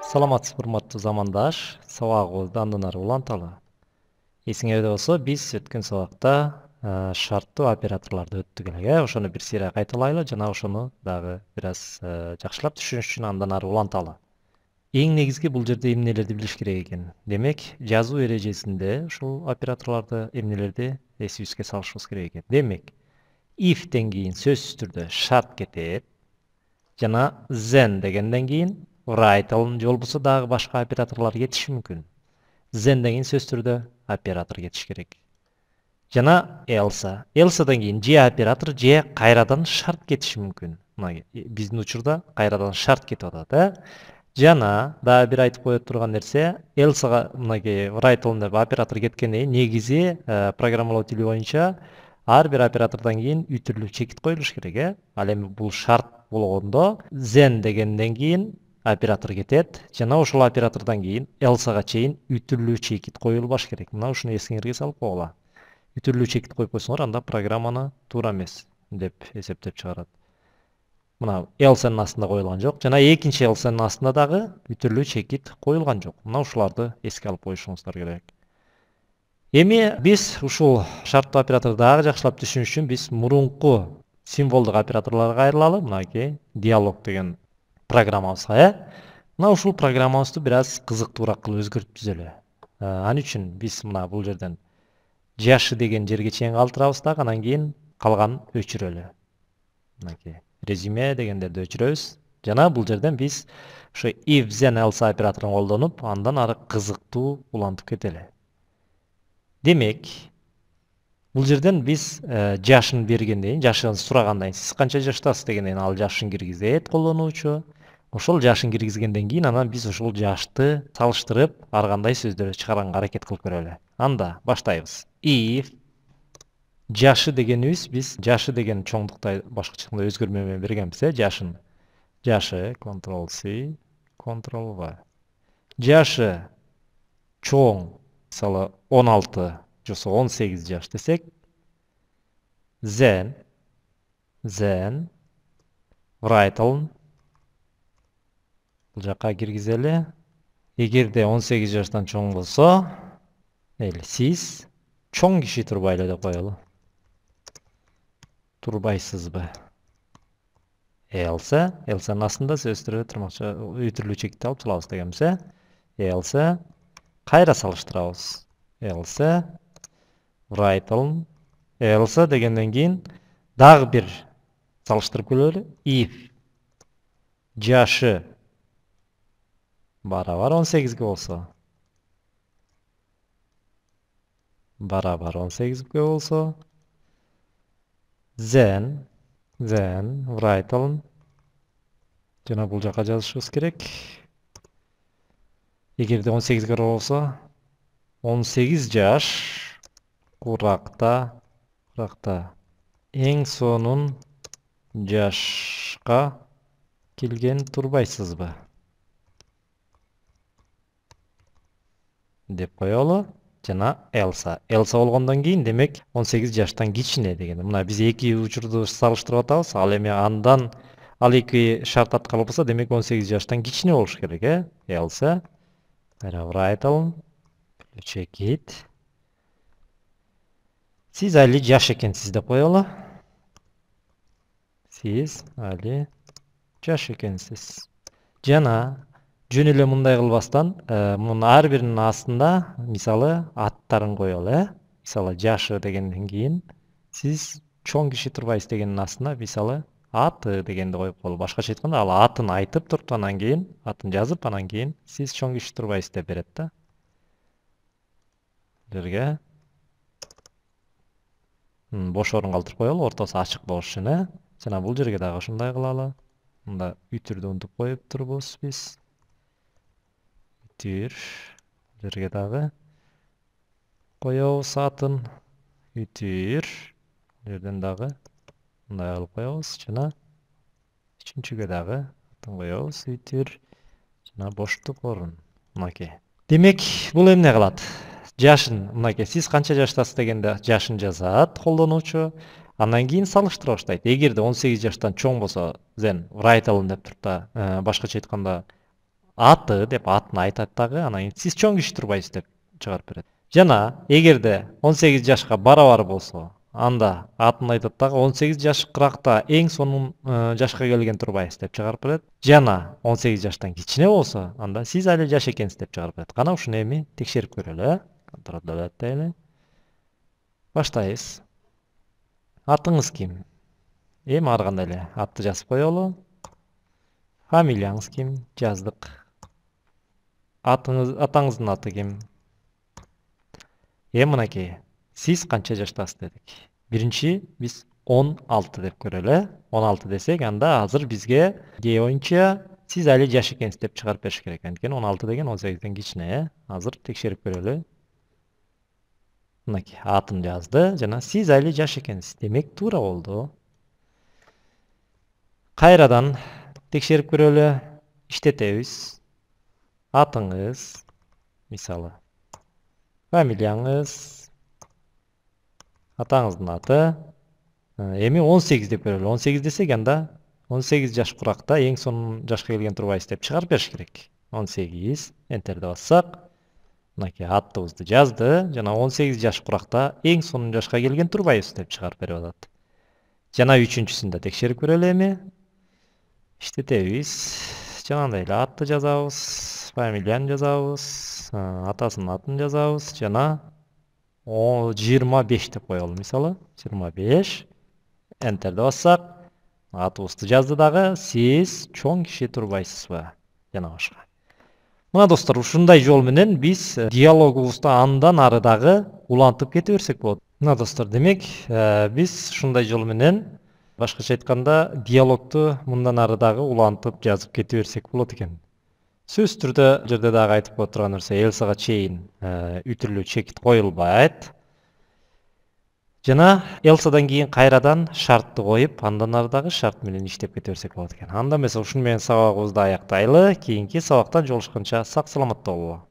Саламатсыз урматтуу замандаш, сабагыбызды андан ары уланталы. Эсиңерде болсо, биз өткөн сабакта шарттуу операторлорду өттүк элек, ошону бир сыйра кайталайлы жана ошону дагы бир аз жакшылап түшүнүш үчүн андан ары уланталы. Эң негизги бул жерде эмнелерди билиш керек экен. Демек, жазуу эрежесинде ушул операторлорду эмнелерди эсибизге салышыбыз керек экен. Демек, if'тен кийин сөзсүз түрдө шарт кетет, жана then дегенден кийин write же болбосо дагы башка операторлор кетиши мүмкүн. Then'ден кийин сөзсүз түрдө оператор кетиш керек. Жана else'дан кийин же оператор же кайрадан шарт кетиши мүмкүн. Мына биздин учурда кайрадан шарт кетип атат, Жана дагы бир айтып кое турган нерсе, else'га мынакей write деп оператор кеткенден кийин негизи программалоо тили боюнча ар бир оператордон кийин үтүрлүү чекит коюлуш керек, Ал эми бул шарт болгондо then дегенден кийин оператор кетет, жана ошол оператордон кийин else'га чейин үтүрлүү чекит коюлбаш керек. Мына ушуну эсиңерге салып койгула. Үтүрлүү чекит коюп койсоңор, анда программаны туура эмес деп эсептеп чыгарат. Мына else'нын астында коюлган жок, жана экинчи else'нын астында дагы үтүрлүү чекит коюлган жок. Мына ушуларды эске алып коюшуңуздар керек. Эми биз ушул шарттуу операторду дагы жакшылап түшүнүш үчүн биз мурунку символдук операторлорго кайрылалы. Мынакей диалог деген программабызга, Мына ушул программабызды бир аз кызыктуураак кылып өзгөртүп түзөлү. Ал үчүн биз мына бул жерден жашы деген жерге чейин калтырабыз дагы, анан кийин калганын өчүрөлү. Мынакей резюме дегендерди өчүрөбүз. Жана бул жерден биз ошо if then else операторун колдонуп, андан ары кызыктуу улантып кетели. Демек, бул жерден биз жашын бергенден кийин, жашын сурагандан кийин, сиз канча жаштасыз дегенден кийин ал жашын киргизет колдонуучу. Ошол жашын киргизгенден кийин анан биз ошол жашты салыштырып, ар кандай сөздөрдү чыгарганга аракет кылып көрөлү. Анда баштайбыз. If жашы дегенибиз биз жашы деген чоңдукта башкача өзгөрмө менен бергенбиз, жашын. Жашы Ctrl+C, Ctrl+V. Жашы чоң, мисалы 16 жосо 18 жаш десек, then write бул жака киргизели. Эгерде 18 жаштан чоң болсо, сиз чоң киши турбайлы деп коелу. Турбайсызбы? Else'нын астында сөздөр тырмакча үтүрлүү чекитти алып чалабыз дегенбиз, Else кайра салыштырабыз. Else write Else дегенден кийин дагы бир салыштырып көрөлү. If жашы барабар 18ге болсо, then write жана бул жака жазышыбыз керек. Эгерде 18ге болсо, 18 жаш куракта эң сонун жашка келген турбайсызбы деп коелу. Жана Elsa болгондон кийин демек 18 жаштан кичине деген. Мына биз эки учурду салыштырып атабыз. Ал эми андан ал эки шарт аткарылып болсо, демек 18 жаштан кичине болуш керек, Elsa. Write чекит. Сиз али жаш экенсиз деп коелу. Сиз али жаш экенсиз. Жана жөн эле мындай кылбастан, мунун ар биринин астында мисалы аттарын коелу, Мисалы жашы дегенден кийин сиз чоң киши турбайсыз дегендин астына мисалы аты дегенди коюп коелу. Башкача айтканда, ал атын айтып туруп, анан кийин атын жазып, анан кийин сиз чоң киши турбайсыз деп берет да. Жерге бош орун калтырып коелу, ортосу ачык болуш үчүн, Жана бул жерге дагы ушундай кылалы. Мында үтүрдү унутуп коюп турбуз биз. Үтүр жерге дагы коебуз атын. Үтүр жерден дагы мындай алып коебуз жана үчүнчүгө дагы атын коебуз. Үтүр жана боштук орун. Мынакей. Демек, бул эмне кылат? Жашын, мынакей, сиз канча жаштасыз дегенде жашын жазат колдонуучу. Андан кийин салыштыра баштайт. Эгерде 18 жаштан чоң болсо, then write деп туруп да, башкача айтканда аты деп атын айтат дагы, анан кийин сиз чоң киши турбайсыз деп чыгарып берет. Жана эгерде 18 жашка барабар болсо, анда атын айтат дагы 18 жаш кыракта эң сонун жашка келген турбайсыз деп чыгарып берет. Жана 18 жаштан кичине болсо, анда сиз али жаш экенсиз деп чыгарып берет. Кана ушуну эми текшерип көрөлү, контролдоп атайлы. Баштайбыз. Атыңыз ким? Эми ары кандай эле атты жазып коелу. Фамилияңыз ким? Жаздык. Атаңыздын аты ким? Мынакей, сиз канча жаштасыз дедик. Биринчи биз 16 деп көрөлү. 16 десек, анда азыр бизге идея боюнча сиз али жаш экенсиз деп чыгарып бериш керек. Анткени 16 деген 18ден кичине. Азыр текшерип көрөлү. Мынакей, атын жазды жана сиз али жаш экенсиз. Демек туура болду. Кайрадан текшерип көрөлү. Иштетебиз. Атыңыз, мисалы, фамилияңыз, атаңыздын аты. Эми 18 деп көрөлү. 18 десек, анда 18 жаш куракта эң сонун жашка келген турбайсыз деп чыгарып бериш керек. 18, энтерди бассак, мынакей атыбызды жазды жана 18 жаш куракта эң сонун жашка келген турбайбыз деп чыгарып берип атат. Жана үчүнчүсүндө текшерип көрөлү эми. Иштетебиз. Жанагындай эле атты жазабыз, фамилияны жазабыз, атасынын атын жазабыз жана 25 деп коелу, мисалы, 25. Энтерди бассак, атыбызды жазды дагы, сиз чоң киши турбайсызбы? Жана башка. Мына достор, ушундай жол менен биз диалогубузду андан ары дагы улантып кете берсек болот. Мына достор, демек биз ушундай жол менен, башкача айтканда, диалогду мындан ары дагы улантып жазып кете берсек болот экен. Сөзсүз түрдө жерде дагы айтып коет турган нерсе, Элсага чейин үтүрлүү чекит коюлбайт. Жана Элсадан кийин кайрадан шартты коюп, андан ары дагы шарт менен иштеп кете берсек болот экен. Анда эмесе ушуну менен сабагыбызды аяктайлы. Кийинки сабакта жолугушканча сак саламатта бололу.